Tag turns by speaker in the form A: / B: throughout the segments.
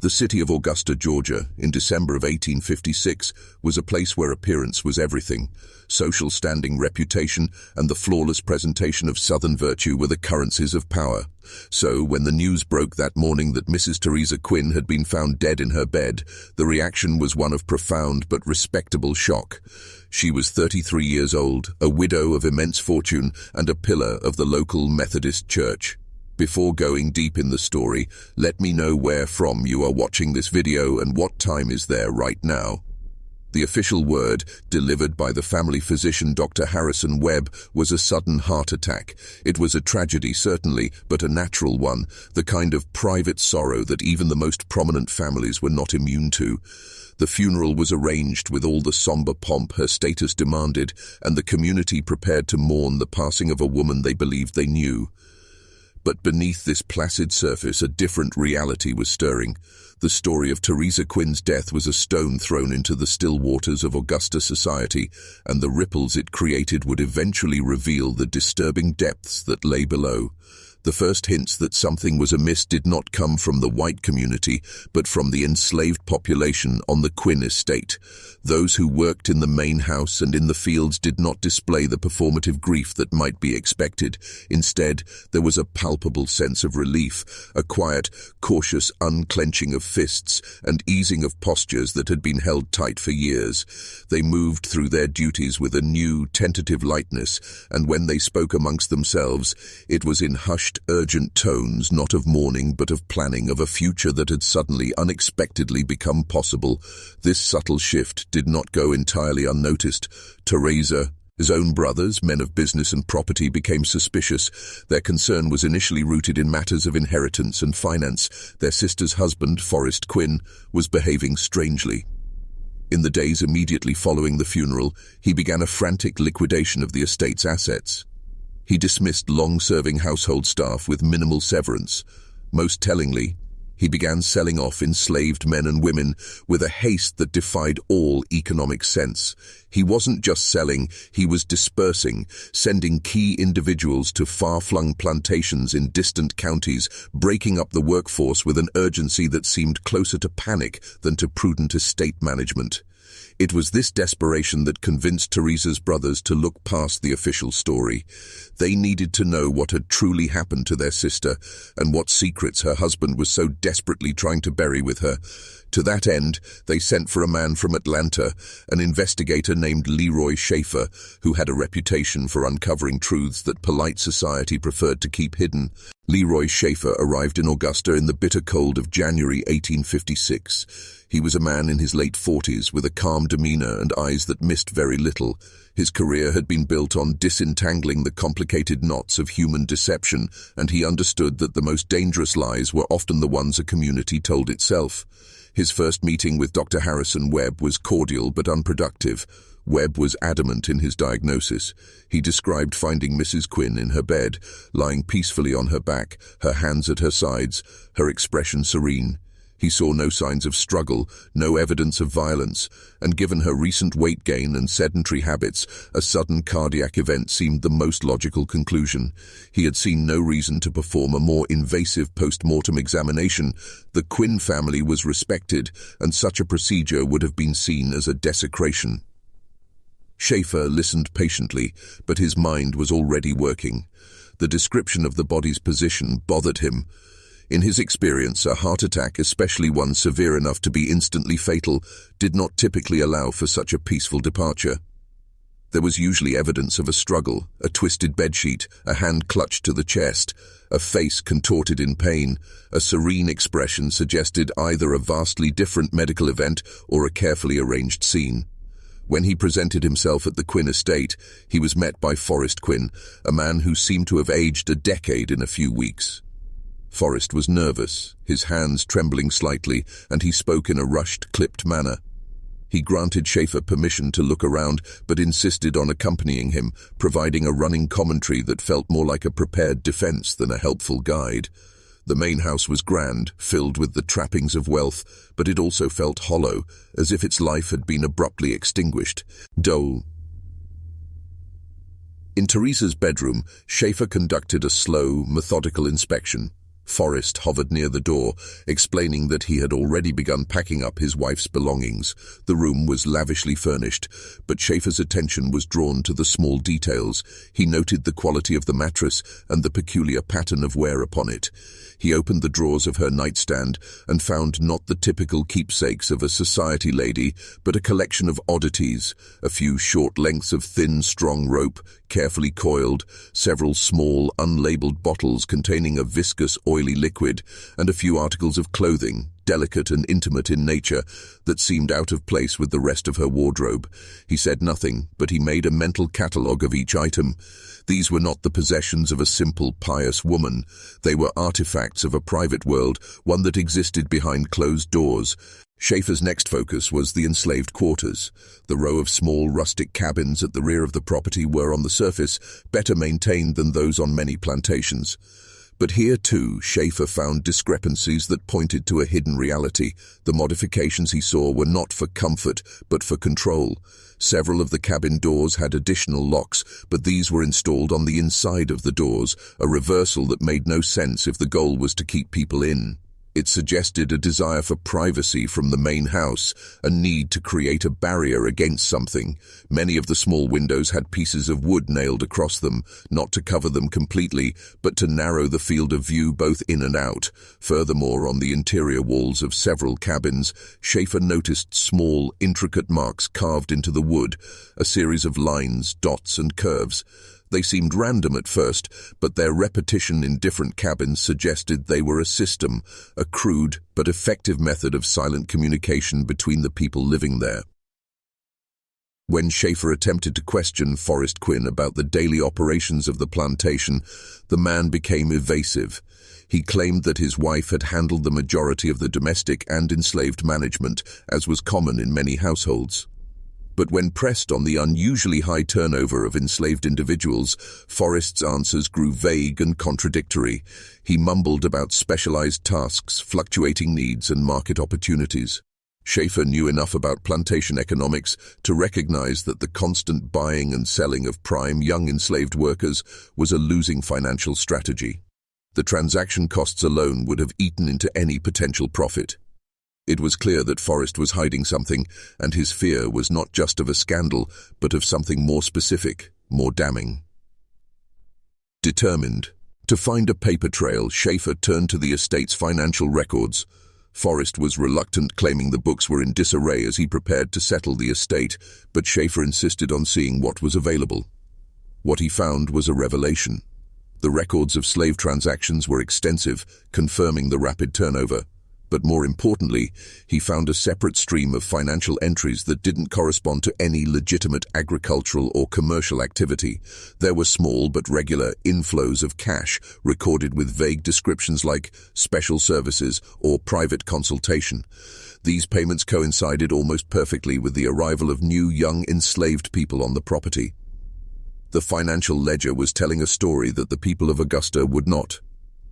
A: The city of Augusta, Georgia, in December of 1856, was a place where appearance was everything. Social standing, reputation, and the flawless presentation of Southern virtue were the currencies of power. So, when the news broke that morning that Mrs. Theresa Quinn had been found dead in her bed, the reaction was one of profound but respectable shock. She was 33 years old, a widow of immense fortune, and a pillar of the local Methodist Church. Before going deep in the story, let me know where from you are watching this video and what time is there right now. The official word, delivered by the family physician Dr. Harrison Webb, was a sudden heart attack. It was a tragedy, certainly, but a natural one, the kind of private sorrow that even the most prominent families were not immune to. The funeral was arranged with all the somber pomp her status demanded, and the community prepared to mourn the passing of a woman they believed they knew. But beneath this placid surface, a different reality was stirring. The story of Theresa Quinn's death was a stone thrown into the still waters of Augusta society, and the ripples it created would eventually reveal the disturbing depths that lay below. The first hints that something was amiss did not come from the white community, but from the enslaved population on the Quinn estate. Those who worked in the main house and in the fields did not display the performative grief that might be expected. Instead, there was a palpable sense of relief, a quiet, cautious unclenching of fists and easing of postures that had been held tight for years. They moved through their duties with a new, tentative lightness, and when they spoke amongst themselves, it was in hushed, urgent tones, not of mourning but of planning of a future that had suddenly, unexpectedly become possible. This subtle shift did not go entirely unnoticed. Theresa, his own brothers, men of business and property, became suspicious. Their concern was initially rooted in matters of inheritance and finance. Their sister's husband, Forrest Quinn, was behaving strangely. In the days immediately following the funeral, he began a frantic liquidation of the estate's assets. He dismissed long-serving household staff with minimal severance. Most tellingly, he began selling off enslaved men and women with a haste that defied all economic sense. He wasn't just selling, he was dispersing, sending key individuals to far-flung plantations in distant counties, breaking up the workforce with an urgency that seemed closer to panic than to prudent estate management. It was this desperation that convinced Theresa's brothers to look past the official story. They needed to know what had truly happened to their sister and what secrets her husband was so desperately trying to bury with her. To that end, they sent for a man from Atlanta, an investigator named Leroy Schaefer, who had a reputation for uncovering truths that polite society preferred to keep hidden. Leroy Schaefer arrived in Augusta in the bitter cold of January 1856. He was a man in his late 40s with a calm demeanor and eyes that missed very little. His career had been built on disentangling the complicated knots of human deception, and he understood that the most dangerous lies were often the ones a community told itself. His first meeting with Dr. Harrison Webb was cordial but unproductive. Webb was adamant in his diagnosis. He described finding Mrs. Quinn in her bed, lying peacefully on her back, her hands at her sides, her expression serene. He saw no signs of struggle, no evidence of violence, and given her recent weight gain and sedentary habits, a sudden cardiac event seemed the most logical conclusion. He had seen no reason to perform a more invasive post-mortem examination. The Quinn family was respected, and such a procedure would have been seen as a desecration. Schaefer listened patiently, but his mind was already working. The description of the body's position bothered him. In his experience, a heart attack, especially one severe enough to be instantly fatal, did not typically allow for such a peaceful departure. There was usually evidence of a struggle, a twisted bedsheet, a hand clutched to the chest, a face contorted in pain. A serene expression suggested either a vastly different medical event or a carefully arranged scene. When he presented himself at the Quinn estate, he was met by Forrest Quinn, a man who seemed to have aged a decade in a few weeks. Forrest was nervous, his hands trembling slightly, and he spoke in a rushed, clipped manner. He granted Schaefer permission to look around, but insisted on accompanying him, providing a running commentary that felt more like a prepared defense than a helpful guide. The main house was grand, filled with the trappings of wealth, but it also felt hollow, as if its life had been abruptly extinguished. Dull. In Theresa's bedroom, Schaefer conducted a slow, methodical inspection. Forrest hovered near the door, explaining that he had already begun packing up his wife's belongings. The room was lavishly furnished, but Schaefer's attention was drawn to the small details. He noted the quality of the mattress and the peculiar pattern of wear upon it. He opened the drawers of her nightstand and found not the typical keepsakes of a society lady, but a collection of oddities: a few short lengths of thin, strong rope, carefully coiled, several small, unlabeled bottles containing a viscous, oily liquid, and a few articles of clothing, delicate and intimate in nature, that seemed out of place with the rest of her wardrobe. He said nothing, but he made a mental catalogue of each item. These were not the possessions of a simple, pious woman. They were artifacts of a private world, one that existed behind closed doors. Schaefer's next focus was the enslaved quarters. The row of small, rustic cabins at the rear of the property were, on the surface, better maintained than those on many plantations. But here, too, Schaefer found discrepancies that pointed to a hidden reality. The modifications he saw were not for comfort, but for control. Several of the cabin doors had additional locks, but these were installed on the inside of the doors, a reversal that made no sense if the goal was to keep people in. It suggested a desire for privacy from the main house, a need to create a barrier against something. Many of the small windows had pieces of wood nailed across them, not to cover them completely, but to narrow the field of view both in and out. Furthermore, on the interior walls of several cabins, Schaefer noticed small, intricate marks carved into the wood, a series of lines, dots, and curves. They seemed random at first, but their repetition in different cabins suggested they were a system, a crude but effective method of silent communication between the people living there. When Schaefer attempted to question Forrest Quinn about the daily operations of the plantation, the man became evasive. He claimed that his wife had handled the majority of the domestic and enslaved management, as was common in many households. But when pressed on the unusually high turnover of enslaved individuals, Forrest's answers grew vague and contradictory. He mumbled about specialized tasks, fluctuating needs, and market opportunities. Schaefer knew enough about plantation economics to recognize that the constant buying and selling of prime young enslaved workers was a losing financial strategy. The transaction costs alone would have eaten into any potential profit. It was clear that Forrest was hiding something, and his fear was not just of a scandal, but of something more specific, more damning. Determined to find a paper trail, Schaefer turned to the estate's financial records. Forrest was reluctant, claiming the books were in disarray as he prepared to settle the estate, but Schaefer insisted on seeing what was available. What he found was a revelation. The records of slave transactions were extensive, confirming the rapid turnover. But more importantly, he found a separate stream of financial entries that didn't correspond to any legitimate agricultural or commercial activity. There were small but regular inflows of cash, recorded with vague descriptions like special services or private consultation. These payments coincided almost perfectly with the arrival of new young enslaved people on the property. The financial ledger was telling a story that the people of Augusta would not.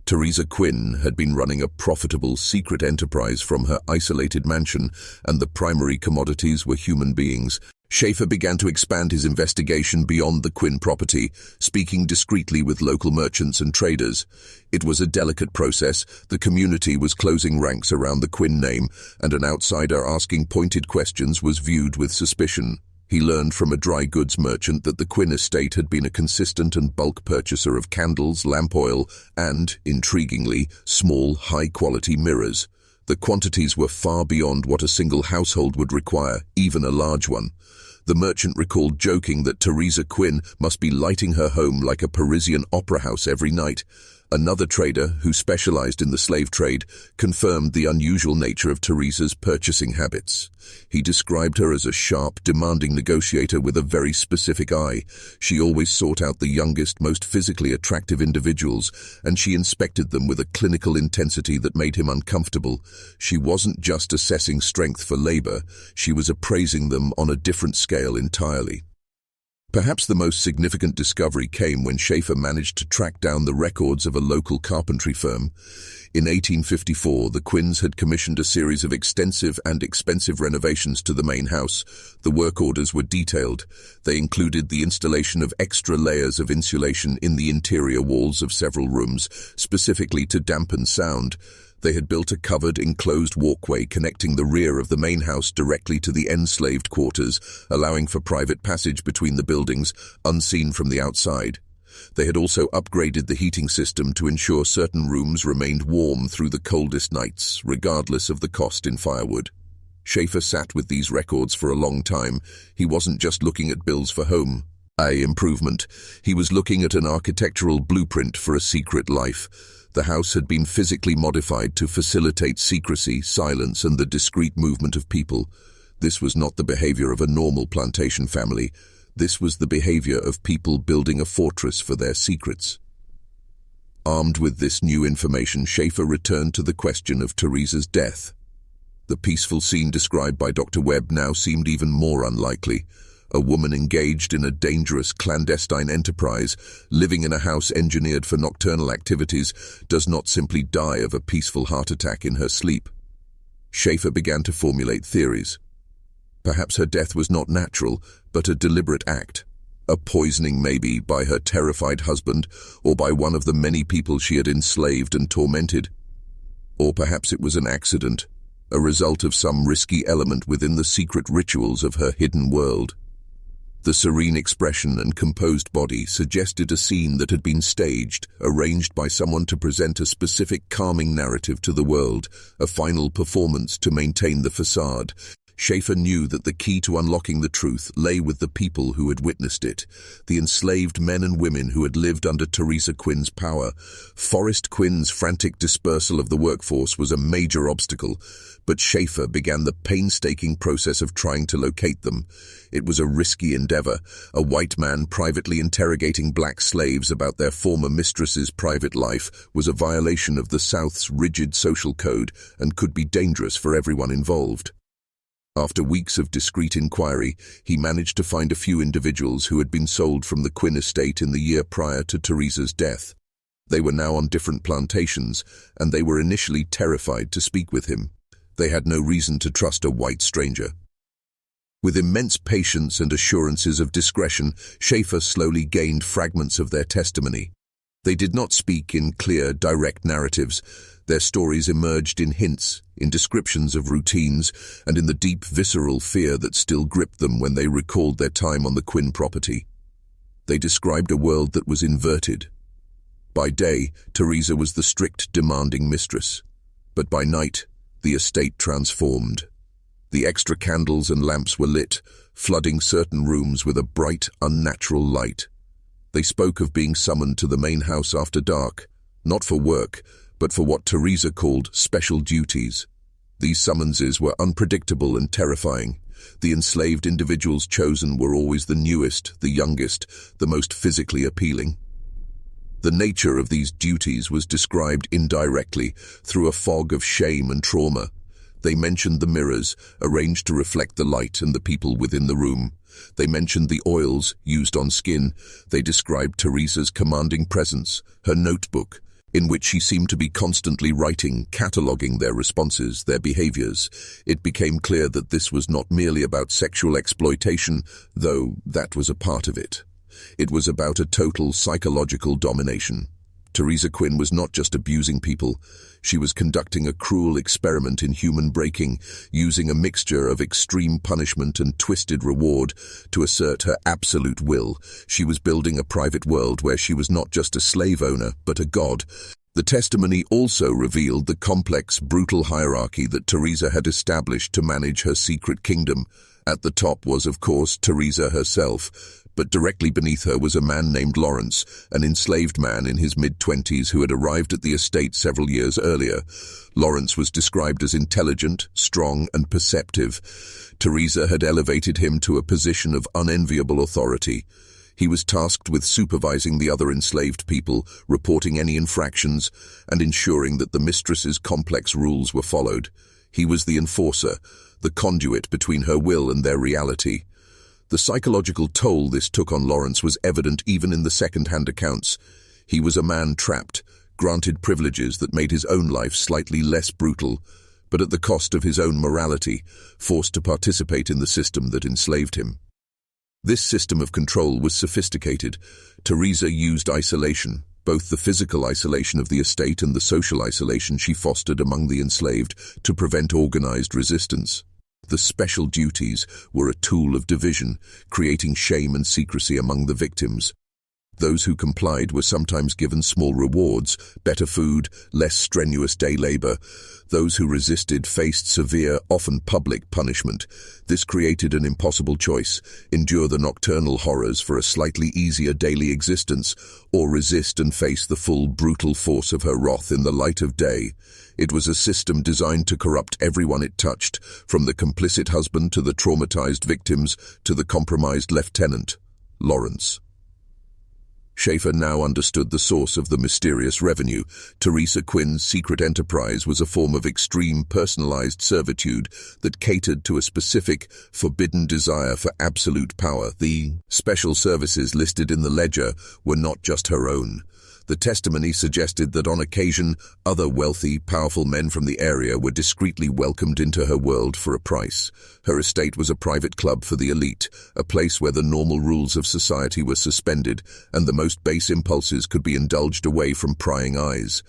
A: Theresa Quinn had been running a profitable secret enterprise from her isolated mansion, and the primary commodities were human beings. Schaefer began to expand his investigation beyond the Quinn property, speaking discreetly with local merchants and traders. It was a delicate process. The community was closing ranks around the Quinn name, and an outsider asking pointed questions was viewed with suspicion. He learned from a dry goods merchant that the Quinn estate had been a consistent and bulk purchaser of candles, lamp oil, and, intriguingly, small, high-quality mirrors. The quantities were far beyond what a single household would require, even a large one. The merchant recalled joking that Theresa Quinn must be lighting her home like a Parisian opera house every night. Another trader, who specialized in the slave trade, confirmed the unusual nature of Theresa's purchasing habits. He described her as a sharp, demanding negotiator with a very specific eye. She always sought out the youngest, most physically attractive individuals, and she inspected them with a clinical intensity that made him uncomfortable. She wasn't just assessing strength for labor, she was appraising them on a different scale entirely. Perhaps the most significant discovery came when Schaefer managed to track down the records of a local carpentry firm. In 1854, the Quinns had commissioned a series of extensive and expensive renovations to the main house. The work orders were detailed. They included the installation of extra layers of insulation in the interior walls of several rooms, specifically to dampen sound. They had built a covered, enclosed walkway connecting the rear of the main house directly to the enslaved quarters, allowing for private passage between the buildings, unseen from the outside. They had also upgraded the heating system to ensure certain rooms remained warm through the coldest nights, regardless of the cost in firewood. Schaefer sat with these records for a long time. He wasn't just looking at bills for home improvement. He was looking at an architectural blueprint for a secret life. The house had been physically modified to facilitate secrecy, silence, and the discreet movement of people. This was not the behavior of a normal plantation family. This was the behavior of people building a fortress for their secrets. Armed with this new information, Schaefer returned to the question of Theresa's death. The peaceful scene described by Dr. Webb now seemed even more unlikely. A woman engaged in a dangerous clandestine enterprise, living in a house engineered for nocturnal activities, does not simply die of a peaceful heart attack in her sleep. Schaefer began to formulate theories. Perhaps her death was not natural, but a deliberate act. A poisoning maybe by her terrified husband, or by one of the many people she had enslaved and tormented. Or perhaps it was an accident, a result of some risky element within the secret rituals of her hidden world. The serene expression and composed body suggested a scene that had been staged, arranged by someone to present a specific calming narrative to the world, a final performance to maintain the facade. Schaefer knew that the key to unlocking the truth lay with the people who had witnessed it, the enslaved men and women who had lived under Theresa Quinn's power. Forrest Quinn's frantic dispersal of the workforce was a major obstacle, but Schaefer began the painstaking process of trying to locate them. It was a risky endeavor, a white man privately interrogating black slaves about their former mistress's private life was a violation of the South's rigid social code and could be dangerous for everyone involved. After weeks of discreet inquiry, he managed to find a few individuals who had been sold from the Quinn estate in the year prior to Theresa's death. They were now on different plantations, and they were initially terrified to speak with him. They had no reason to trust a white stranger. With immense patience and assurances of discretion, Schaefer slowly gained fragments of their testimony. They did not speak in clear, direct narratives. Their stories emerged in hints, in descriptions of routines, and in the deep visceral fear that still gripped them when they recalled their time on the Quinn property. They described a world that was inverted. By day, Theresa was the strict, demanding mistress. But by night, the estate transformed. The extra candles and lamps were lit, flooding certain rooms with a bright, unnatural light. They spoke of being summoned to the main house after dark, not for work, but for what Theresa called special duties. These summonses were unpredictable and terrifying. The enslaved individuals chosen were always the newest, the youngest, the most physically appealing. The nature of these duties was described indirectly through a fog of shame and trauma. They mentioned the mirrors, arranged to reflect the light and the people within the room. They mentioned the oils used on skin. They described Theresa's commanding presence, her notebook, in which she seemed to be constantly writing, cataloguing their responses, their behaviors. It became clear that this was not merely about sexual exploitation, though that was a part of it. It was about a total psychological domination. Theresa Quinn was not just abusing people. She was conducting a cruel experiment in human breaking, using a mixture of extreme punishment and twisted reward to assert her absolute will. She was building a private world where she was not just a slave owner, but a god. The testimony also revealed the complex, brutal hierarchy that Theresa had established to manage her secret kingdom. At the top was, of course, Theresa herself, but directly beneath her was a man named Lawrence, an enslaved man in his mid-20s who had arrived at the estate several years earlier. Lawrence was described as intelligent, strong, and perceptive. Theresa had elevated him to a position of unenviable authority. He was tasked with supervising the other enslaved people, reporting any infractions, and ensuring that the mistress's complex rules were followed. He was the enforcer, the conduit between her will and their reality. The psychological toll this took on Lawrence was evident even in the second-hand accounts. He was a man trapped, granted privileges that made his own life slightly less brutal, but at the cost of his own morality, forced to participate in the system that enslaved him. This system of control was sophisticated. Theresa used isolation, both the physical isolation of the estate and the social isolation she fostered among the enslaved, to prevent organized resistance. The special duties were a tool of division, creating shame and secrecy among the victims. Those who complied were sometimes given small rewards, better food, less strenuous day labor. Those who resisted faced severe, often public punishment. This created an impossible choice: endure the nocturnal horrors for a slightly easier daily existence, or resist and face the full brutal force of her wrath in the light of day. It was a system designed to corrupt everyone it touched, from the complicit husband to the traumatized victims to the compromised lieutenant, Lawrence. Schaefer now understood the source of the mysterious revenue. Theresa Quinn's secret enterprise was a form of extreme personalized servitude that catered to a specific, forbidden desire for absolute power. The special services listed in the ledger were not just her own. The testimony suggested that on occasion, other wealthy, powerful men from the area were discreetly welcomed into her world for a price. Her estate was a private club for the elite, a place where the normal rules of society were suspended and the most base impulses could be indulged away from prying eyes.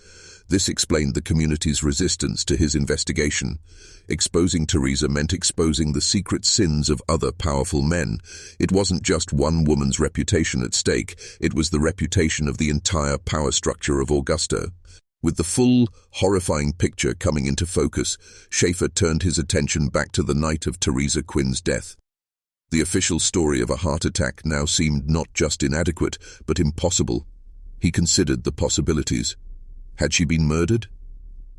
A: This explained the community's resistance to his investigation. Exposing Theresa meant exposing the secret sins of other powerful men. It wasn't just one woman's reputation at stake, it was the reputation of the entire power structure of Augusta. With the full, horrifying picture coming into focus, Schaefer turned his attention back to the night of Theresa Quinn's death. The official story of a heart attack now seemed not just inadequate, but impossible. He considered the possibilities. Had she been murdered?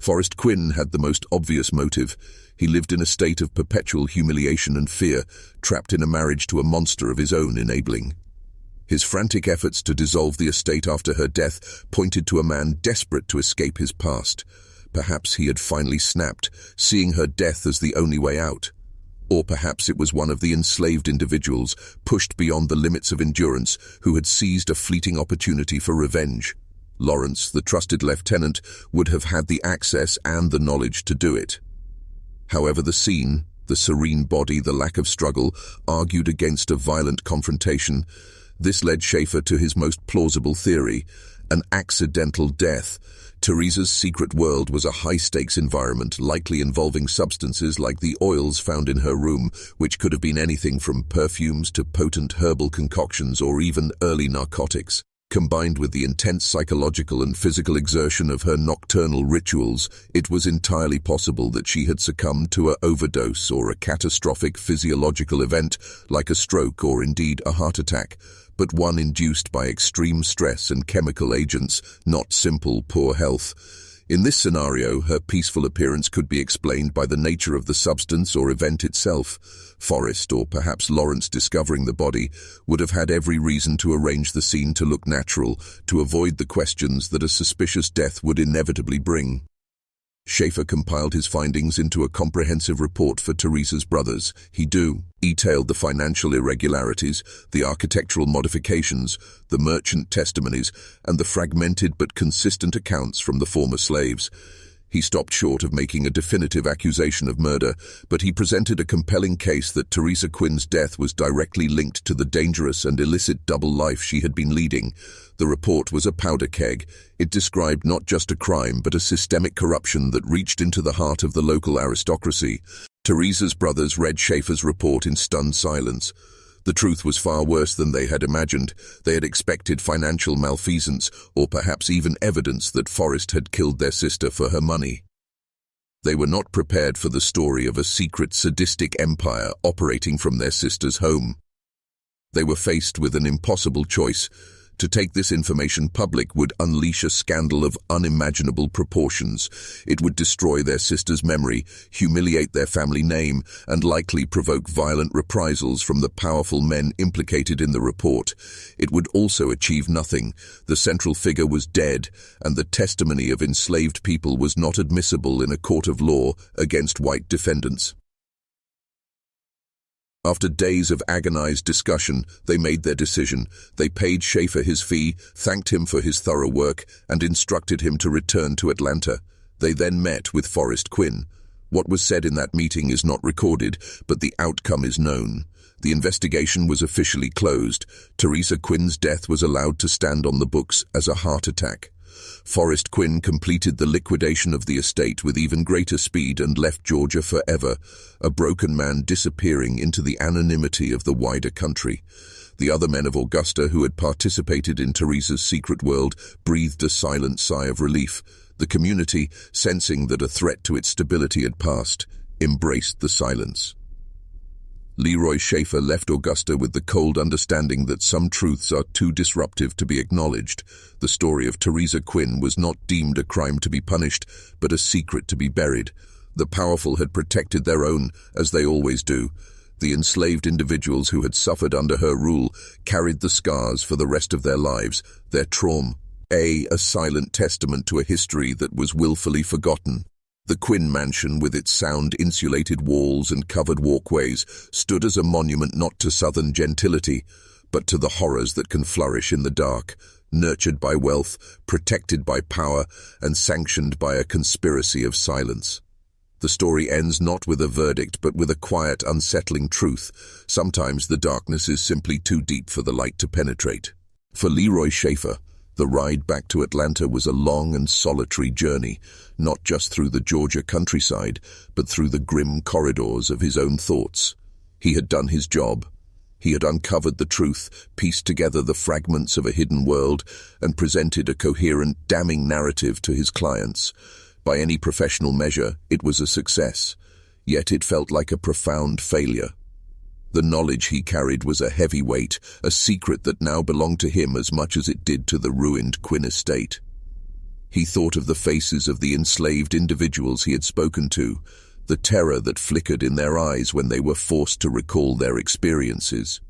A: Forrest Quinn had the most obvious motive. He lived in a state of perpetual humiliation and fear, trapped in a marriage to a monster of his own enabling. His frantic efforts to dissolve the estate after her death pointed to a man desperate to escape his past. Perhaps he had finally snapped, seeing her death as the only way out. Or perhaps it was one of the enslaved individuals, pushed beyond the limits of endurance, who had seized a fleeting opportunity for revenge. Lawrence, the trusted lieutenant, would have had the access and the knowledge to do it. However, the scene, the serene body, the lack of struggle, argued against a violent confrontation. This led Schaefer to his most plausible theory: an accidental death. Theresa's secret world was a high-stakes environment, likely involving substances like the oils found in her room, which could have been anything from perfumes to potent herbal concoctions or even early narcotics. Combined with the intense psychological and physical exertion of her nocturnal rituals, it was entirely possible that she had succumbed to an overdose or a catastrophic physiological event like a stroke or indeed a heart attack, but one induced by extreme stress and chemical agents, not simple poor health. In this scenario, her peaceful appearance could be explained by the nature of the substance or event itself. Forrest, or perhaps Lawrence discovering the body, would have had every reason to arrange the scene to look natural, to avoid the questions that a suspicious death would inevitably bring. Schaefer compiled his findings into a comprehensive report for Theresa's brothers. He detailed the financial irregularities, the architectural modifications, the merchant testimonies, and the fragmented but consistent accounts from the former slaves. He stopped short of making a definitive accusation of murder, but he presented a compelling case that Theresa Quinn's death was directly linked to the dangerous and illicit double life she had been leading. The report was a powder keg. It described not just a crime, but a systemic corruption that reached into the heart of the local aristocracy. Theresa's brothers read Schaefer's report in stunned silence. The truth was far worse than they had imagined. They had expected financial malfeasance, or perhaps even evidence that Forrest had killed their sister for her money. They were not prepared for the story of a secret, sadistic empire operating from their sister's home. They were faced with an impossible choice. To take this information public would unleash a scandal of unimaginable proportions. It would destroy their sister's memory, humiliate their family name, and likely provoke violent reprisals from the powerful men implicated in the report. It would also achieve nothing. The central figure was dead, and the testimony of enslaved people was not admissible in a court of law against white defendants. After days of agonized discussion, they made their decision. They paid Schaefer his fee, thanked him for his thorough work, and instructed him to return to Atlanta. They then met with Forrest Quinn. What was said in that meeting is not recorded, but the outcome is known. The investigation was officially closed. Theresa Quinn's death was allowed to stand on the books as a heart attack. Forrest Quinn completed the liquidation of the estate with even greater speed and left Georgia forever, a broken man disappearing into the anonymity of the wider country. The other men of Augusta who had participated in Theresa's secret world breathed a silent sigh of relief. The community, sensing that a threat to its stability had passed, embraced the silence. Leroy Schaefer left Augusta with the cold understanding that some truths are too disruptive to be acknowledged. The story of Theresa Quinn was not deemed a crime to be punished, but a secret to be buried. The powerful had protected their own, as they always do. The enslaved individuals who had suffered under her rule carried the scars for the rest of their lives, their trauma. A silent testament to a history that was willfully forgotten. The Quinn mansion, with its sound-insulated walls and covered walkways, stood as a monument not to Southern gentility, but to the horrors that can flourish in the dark, nurtured by wealth, protected by power, and sanctioned by a conspiracy of silence. The story ends not with a verdict, but with a quiet, unsettling truth. Sometimes the darkness is simply too deep for the light to penetrate. For Leroy Schaefer, the ride back to Atlanta was a long and solitary journey, not just through the Georgia countryside, but through the grim corridors of his own thoughts. He had done his job. He had uncovered the truth, pieced together the fragments of a hidden world, and presented a coherent, damning narrative to his clients. By any professional measure, it was a success, yet it felt like a profound failure. The knowledge he carried was a heavy weight, a secret that now belonged to him as much as it did to the ruined Quinn estate. He thought of the faces of the enslaved individuals he had spoken to, the terror that flickered in their eyes when they were forced to recall their experiences.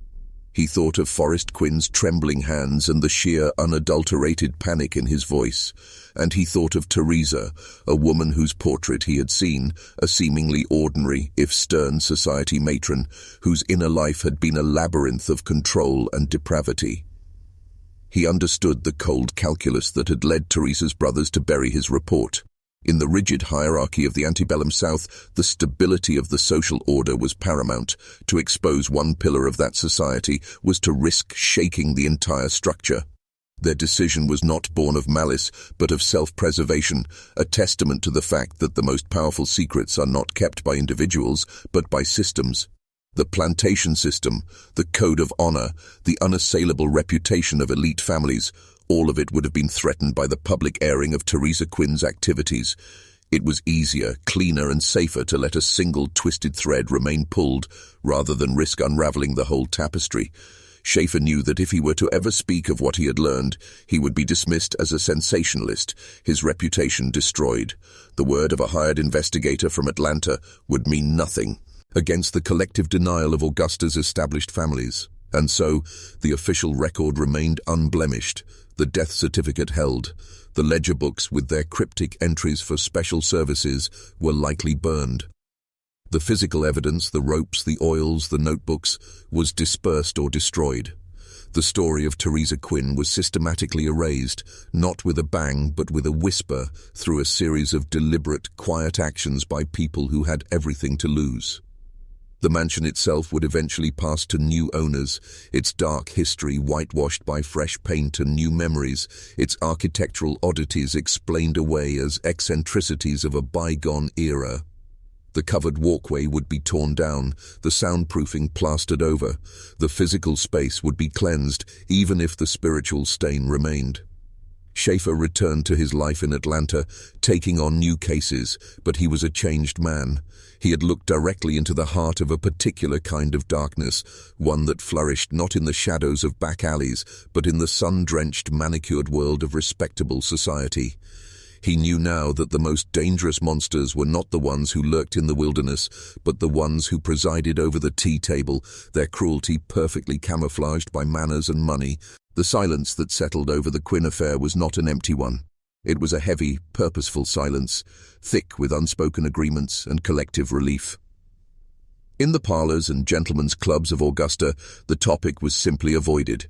A: He thought of Forrest Quinn's trembling hands and the sheer, unadulterated panic in his voice. And he thought of Theresa, a woman whose portrait he had seen, a seemingly ordinary, if stern society matron, whose inner life had been a labyrinth of control and depravity. He understood the cold calculus that had led Theresa's brothers to bury his report. In the rigid hierarchy of the antebellum South, the stability of the social order was paramount. To expose one pillar of that society was to risk shaking the entire structure. Their decision was not born of malice, but of self-preservation, a testament to the fact that the most powerful secrets are not kept by individuals, but by systems. The plantation system, the code of honor, the unassailable reputation of elite families, all of it would have been threatened by the public airing of Theresa Quinn's activities. It was easier, cleaner, and safer to let a single twisted thread remain pulled, rather than risk unraveling the whole tapestry. Schaefer knew that if he were to ever speak of what he had learned, he would be dismissed as a sensationalist, his reputation destroyed. The word of a hired investigator from Atlanta would mean nothing against the collective denial of Augusta's established families. And so, the official record remained unblemished, the death certificate held. The ledger books with their cryptic entries for special services were likely burned. The physical evidence, the ropes, the oils, the notebooks, was dispersed or destroyed. The story of Theresa Quinn was systematically erased, not with a bang but with a whisper, through a series of deliberate, quiet actions by people who had everything to lose. The mansion itself would eventually pass to new owners, its dark history whitewashed by fresh paint and new memories, its architectural oddities explained away as eccentricities of a bygone era. The covered walkway would be torn down, the soundproofing plastered over. The physical space would be cleansed, even if the spiritual stain remained. Schaefer returned to his life in Atlanta, taking on new cases, but he was a changed man. He had looked directly into the heart of a particular kind of darkness, one that flourished not in the shadows of back alleys, but in the sun-drenched, manicured world of respectable society. He knew now that the most dangerous monsters were not the ones who lurked in the wilderness, but the ones who presided over the tea table, their cruelty perfectly camouflaged by manners and money. The silence that settled over the Quinn affair was not an empty one. It was a heavy, purposeful silence, thick with unspoken agreements and collective relief. In the parlors and gentlemen's clubs of Augusta, the topic was simply avoided.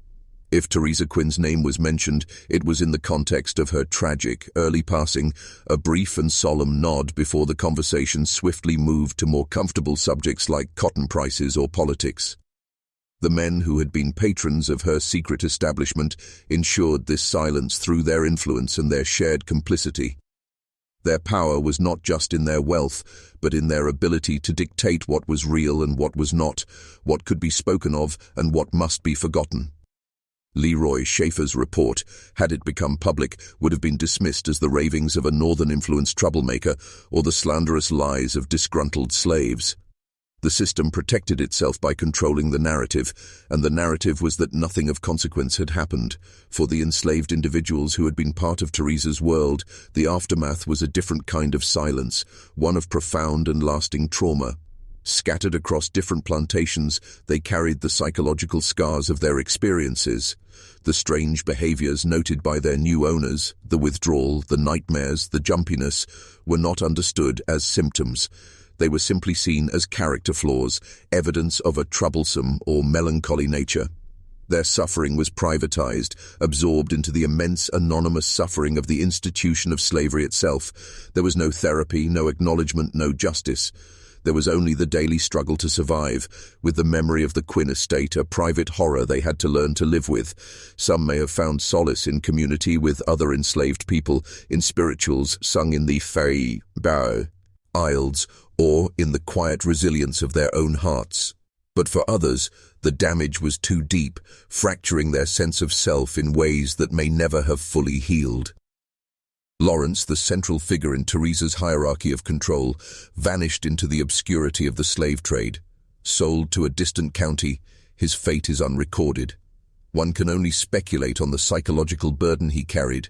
A: If Theresa Quinn's name was mentioned, it was in the context of her tragic, early passing, a brief and solemn nod before the conversation swiftly moved to more comfortable subjects like cotton prices or politics. The men who had been patrons of her secret establishment ensured this silence through their influence and their shared complicity. Their power was not just in their wealth, but in their ability to dictate what was real and what was not, what could be spoken of and what must be forgotten. Leroy Schaefer's report, had it become public, would have been dismissed as the ravings of a northern-influenced troublemaker or the slanderous lies of disgruntled slaves. The system protected itself by controlling the narrative, and the narrative was that nothing of consequence had happened. For the enslaved individuals who had been part of Theresa's world, the aftermath was a different kind of silence, one of profound and lasting trauma. Scattered across different plantations, they carried the psychological scars of their experiences. The strange behaviors noted by their new owners, the withdrawal, the nightmares, the jumpiness, were not understood as symptoms. They were simply seen as character flaws, evidence of a troublesome or melancholy nature. Their suffering was privatized, absorbed into the immense anonymous suffering of the institution of slavery itself. There was no therapy, no acknowledgement, no justice. There was only the daily struggle to survive, with the memory of the Quinn estate, a private horror they had to learn to live with. Some may have found solace in community with other enslaved people, in spirituals sung in the fairy bow aisles, or in the quiet resilience of their own hearts. But for others, the damage was too deep, fracturing their sense of self in ways that may never have fully healed. Lawrence, the central figure in Theresa's hierarchy of control, vanished into the obscurity of the slave trade. Sold to a distant county, his fate is unrecorded. One can only speculate on the psychological burden he carried.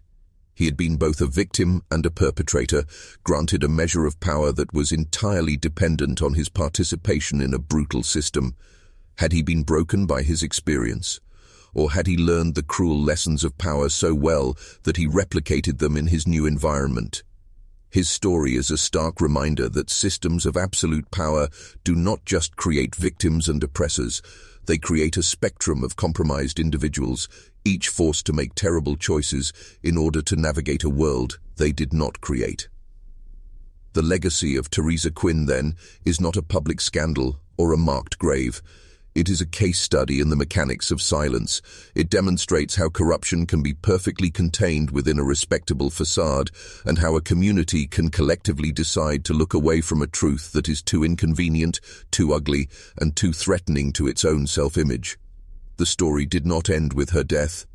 A: He had been both a victim and a perpetrator, granted a measure of power that was entirely dependent on his participation in a brutal system. Had he been broken by his experience? Or had he learned the cruel lessons of power so well that he replicated them in his new environment? His story is a stark reminder that systems of absolute power do not just create victims and oppressors. They create a spectrum of compromised individuals, each forced to make terrible choices in order to navigate a world they did not create. The legacy of Theresa Quinn, then, is not a public scandal or a marked grave. It is a case study in the mechanics of silence. It demonstrates how corruption can be perfectly contained within a respectable facade, and how a community can collectively decide to look away from a truth that is too inconvenient, too ugly, and too threatening to its own self-image. The story did not end with her death.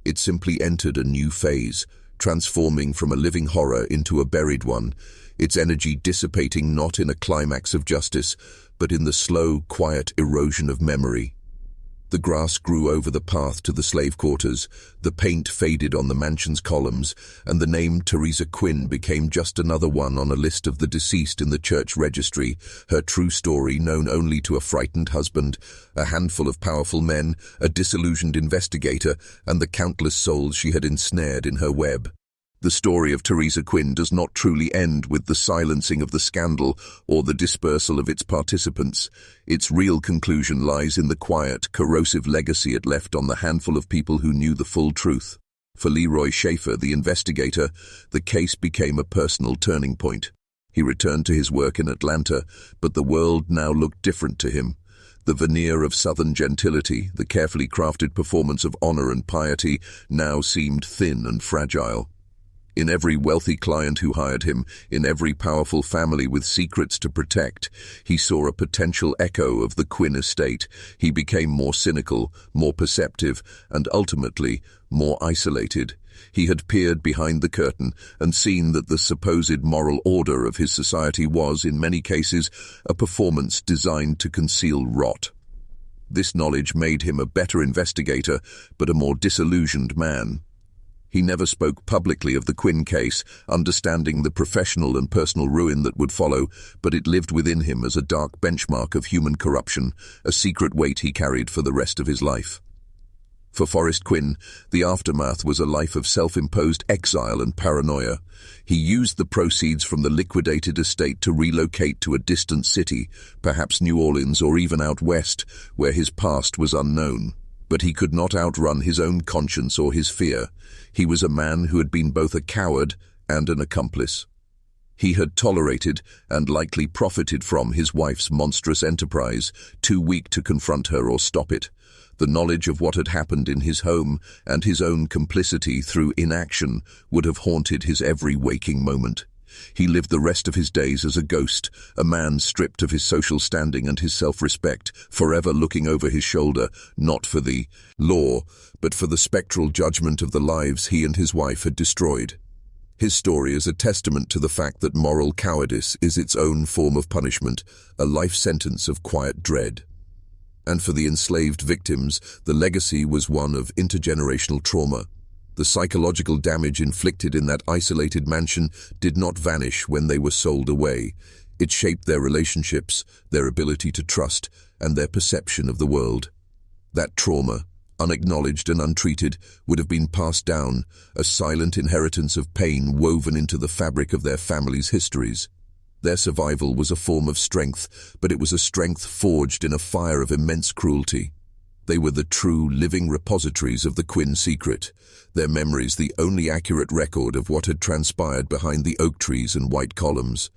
A: It simply entered a new phase, transforming from a living horror into a buried one, its energy dissipating not in a climax of justice, but in the slow, quiet erosion of memory. The grass grew over the path to the slave quarters, the paint faded on the mansion's columns, and the name Theresa Quinn became just another one on a list of the deceased in the church registry, her true story known only to a frightened husband, a handful of powerful men, a disillusioned investigator, and the countless souls she had ensnared in her web. The story of Theresa Quinn does not truly end with the silencing of the scandal or the dispersal of its participants. Its real conclusion lies in the quiet, corrosive legacy it left on the handful of people who knew the full truth. For Leroy Schaefer, the investigator, the case became a personal turning point. He returned to his work in Atlanta, but the world now looked different to him. The veneer of Southern gentility, the carefully crafted performance of honor and piety, now seemed thin and fragile. In every wealthy client who hired him, in every powerful family with secrets to protect, he saw a potential echo of the Quinn estate. He became more cynical, more perceptive, and ultimately more isolated. He had peered behind the curtain and seen that the supposed moral order of his society was, in many cases, a performance designed to conceal rot. This knowledge made him a better investigator, but a more disillusioned man. He never spoke publicly of the Quinn case, understanding the professional and personal ruin that would follow, but it lived within him as a dark benchmark of human corruption, a secret weight he carried for the rest of his life. For Forrest Quinn, the aftermath was a life of self-imposed exile and paranoia. He used the proceeds from the liquidated estate to relocate to a distant city, perhaps New Orleans or even out west, where his past was unknown. But he could not outrun his own conscience or his fear. He was a man who had been both a coward and an accomplice. He had tolerated and likely profited from his wife's monstrous enterprise, too weak to confront her or stop it. The knowledge of what had happened in his home and his own complicity through inaction would have haunted his every waking moment. He lived the rest of his days as a ghost, a man stripped of his social standing and his self-respect, forever looking over his shoulder, not for the law, but for the spectral judgment of the lives he and his wife had destroyed. His story is a testament to the fact that moral cowardice is its own form of punishment, a life sentence of quiet dread. And for the enslaved victims, the legacy was one of intergenerational trauma. The psychological damage inflicted in that isolated mansion did not vanish when they were sold away. It shaped their relationships, their ability to trust, and their perception of the world. That trauma, unacknowledged and untreated, would have been passed down, a silent inheritance of pain woven into the fabric of their families' histories. Their survival was a form of strength, but it was a strength forged in a fire of immense cruelty. They were the true, living repositories of the Quinn secret, their memories the only accurate record of what had transpired behind the oak trees and white columns.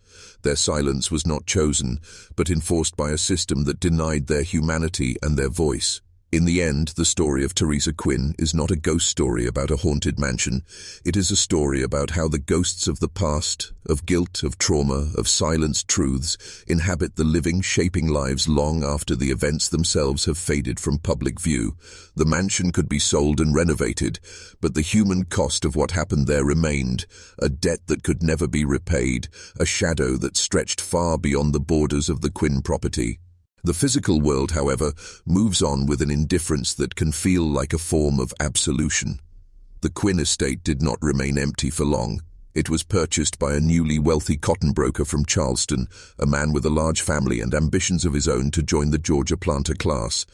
A: Their silence was not chosen, but enforced by a system that denied their humanity and their voice. In the end, the story of Theresa Quinn is not a ghost story about a haunted mansion. It is a story about how the ghosts of the past, of guilt, of trauma, of silenced truths, inhabit the living, shaping lives long after the events themselves have faded from public view. The mansion could be sold and renovated, but the human cost of what happened there remained, a debt that could never be repaid, a shadow that stretched far beyond the borders of the Quinn property. The physical world, however, moves on with an indifference that can feel like a form of absolution. The Quinn estate did not remain empty for long. It was purchased by a newly wealthy cotton broker from Charleston, a man with a large family and ambitions of his own to join the Georgia planter class.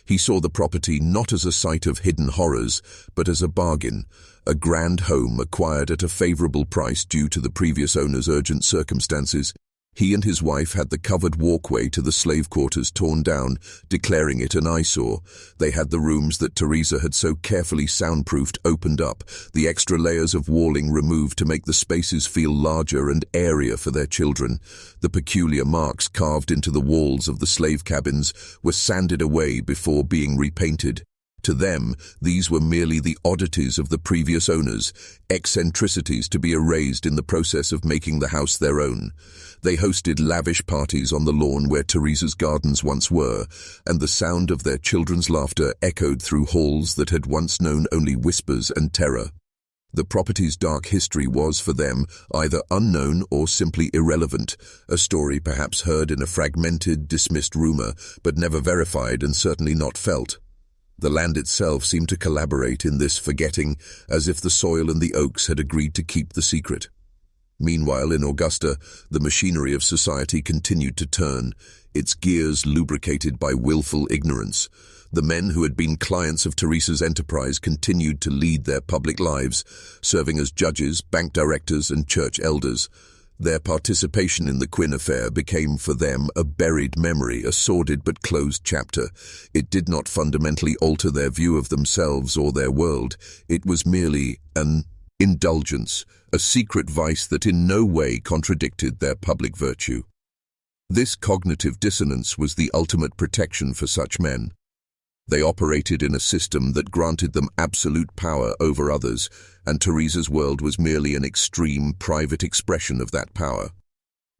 A: He saw the property not as a site of hidden horrors, but as a bargain, a grand home acquired at a favorable price due to the previous owner's urgent circumstances. He and his wife had the covered walkway to the slave quarters torn down, declaring it an eyesore. They had the rooms that Theresa had so carefully soundproofed opened up, the extra layers of walling removed to make the spaces feel larger and airier for their children. The peculiar marks carved into the walls of the slave cabins were sanded away before being repainted. To them, these were merely the oddities of the previous owners, eccentricities to be erased in the process of making the house their own. They hosted lavish parties on the lawn where Theresa's gardens once were, and the sound of their children's laughter echoed through halls that had once known only whispers and terror. The property's dark history was, for them, either unknown or simply irrelevant, a story perhaps heard in a fragmented, dismissed rumor, but never verified and certainly not felt. The land itself seemed to collaborate in this forgetting, as if the soil and the oaks had agreed to keep the secret. Meanwhile, in Augusta, the machinery of society continued to turn, its gears lubricated by willful ignorance. The men who had been clients of Theresa's enterprise continued to lead their public lives, serving as judges, bank directors, and church elders. Their participation in the Quinn affair became for them a buried memory, a sordid but closed chapter. It did not fundamentally alter their view of themselves or their world. It was merely an indulgence, a secret vice that in no way contradicted their public virtue. This cognitive dissonance was the ultimate protection for such men. They operated in a system that granted them absolute power over others, and Theresa's world was merely an extreme, private expression of that power.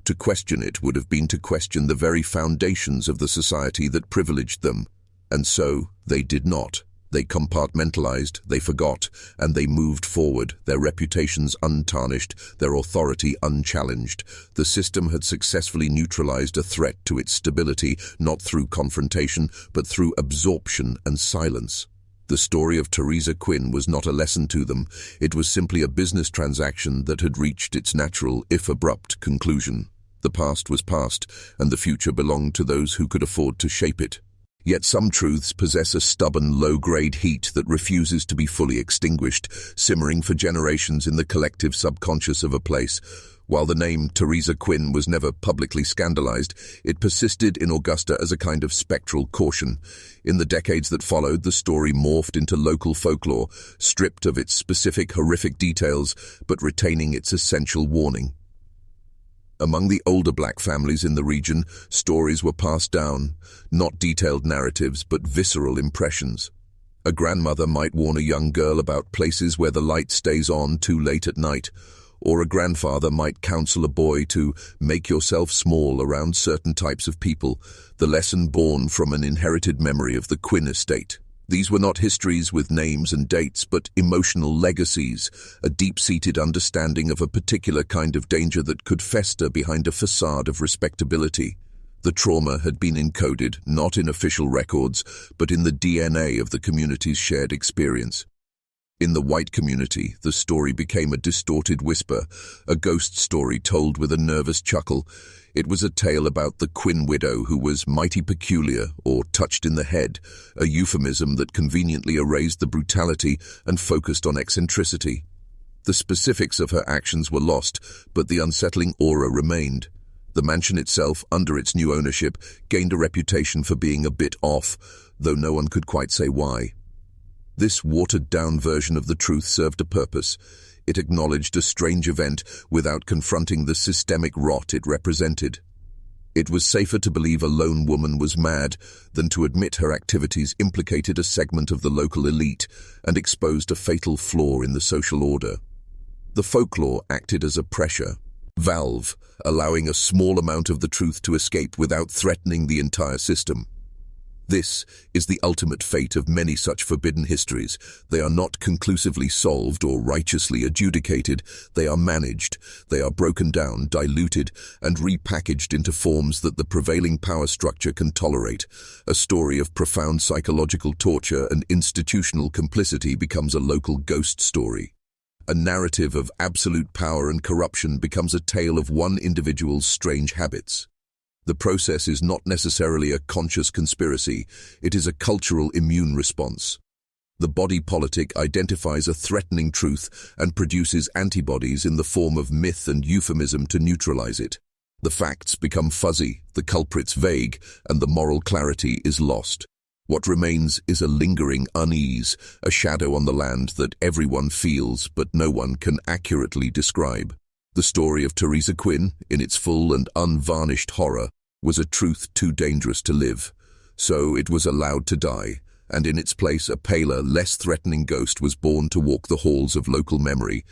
A: To question it would have been to question the very foundations of the society that privileged them, and so they did not. They compartmentalized, they forgot, and they moved forward, their reputations untarnished, their authority unchallenged. The system had successfully neutralized a threat to its stability, not through confrontation, but through absorption and silence. The story of Theresa Quinn was not a lesson to them. It was simply a business transaction that had reached its natural, if abrupt, conclusion. The past was past, and the future belonged to those who could afford to shape it. Yet some truths possess a stubborn, low-grade heat that refuses to be fully extinguished, simmering for generations in the collective subconscious of a place. While the name Theresa Quinn was never publicly scandalized, it persisted in Augusta as a kind of spectral caution. In the decades that followed, the story morphed into local folklore, stripped of its specific horrific details, but retaining its essential warning. Among the older black families in the region, stories were passed down, not detailed narratives, but visceral impressions. A grandmother might warn a young girl about places where the light stays on too late at night, or a grandfather might counsel a boy to make yourself small around certain types of people, the lesson born from an inherited memory of the Quinn estate. These were not histories with names and dates, but emotional legacies, a deep-seated understanding of a particular kind of danger that could fester behind a facade of respectability. The trauma had been encoded, not in official records, but in the DNA of the community's shared experience. In the white community, the story became a distorted whisper, a ghost story told with a nervous chuckle. It was a tale about the Quinn widow who was mighty peculiar, or touched in the head, a euphemism that conveniently erased the brutality and focused on eccentricity. The specifics of her actions were lost, but the unsettling aura remained. The mansion itself, under its new ownership, gained a reputation for being a bit off, though no one could quite say why. This watered-down version of the truth served a purpose. It acknowledged a strange event without confronting the systemic rot it represented. It was safer to believe a lone woman was mad than to admit her activities implicated a segment of the local elite and exposed a fatal flaw in the social order. The folklore acted as a pressure valve, allowing a small amount of the truth to escape without threatening the entire system. This is the ultimate fate of many such forbidden histories. They are not conclusively solved or righteously adjudicated. They are managed. They are broken down, diluted, and repackaged into forms that the prevailing power structure can tolerate. A story of profound psychological torture and institutional complicity becomes a local ghost story. A narrative of absolute power and corruption becomes a tale of one individual's strange habits. The process is not necessarily a conscious conspiracy, it is a cultural immune response. The body politic identifies a threatening truth and produces antibodies in the form of myth and euphemism to neutralize it. The facts become fuzzy, the culprits vague, and the moral clarity is lost. What remains is a lingering unease, a shadow on the land that everyone feels but no one can accurately describe. The story of Theresa Quinn, in its full and unvarnished horror, was a truth too dangerous to live. So it was allowed to die, and in its place a paler, less threatening ghost was born to walk the halls of local memory,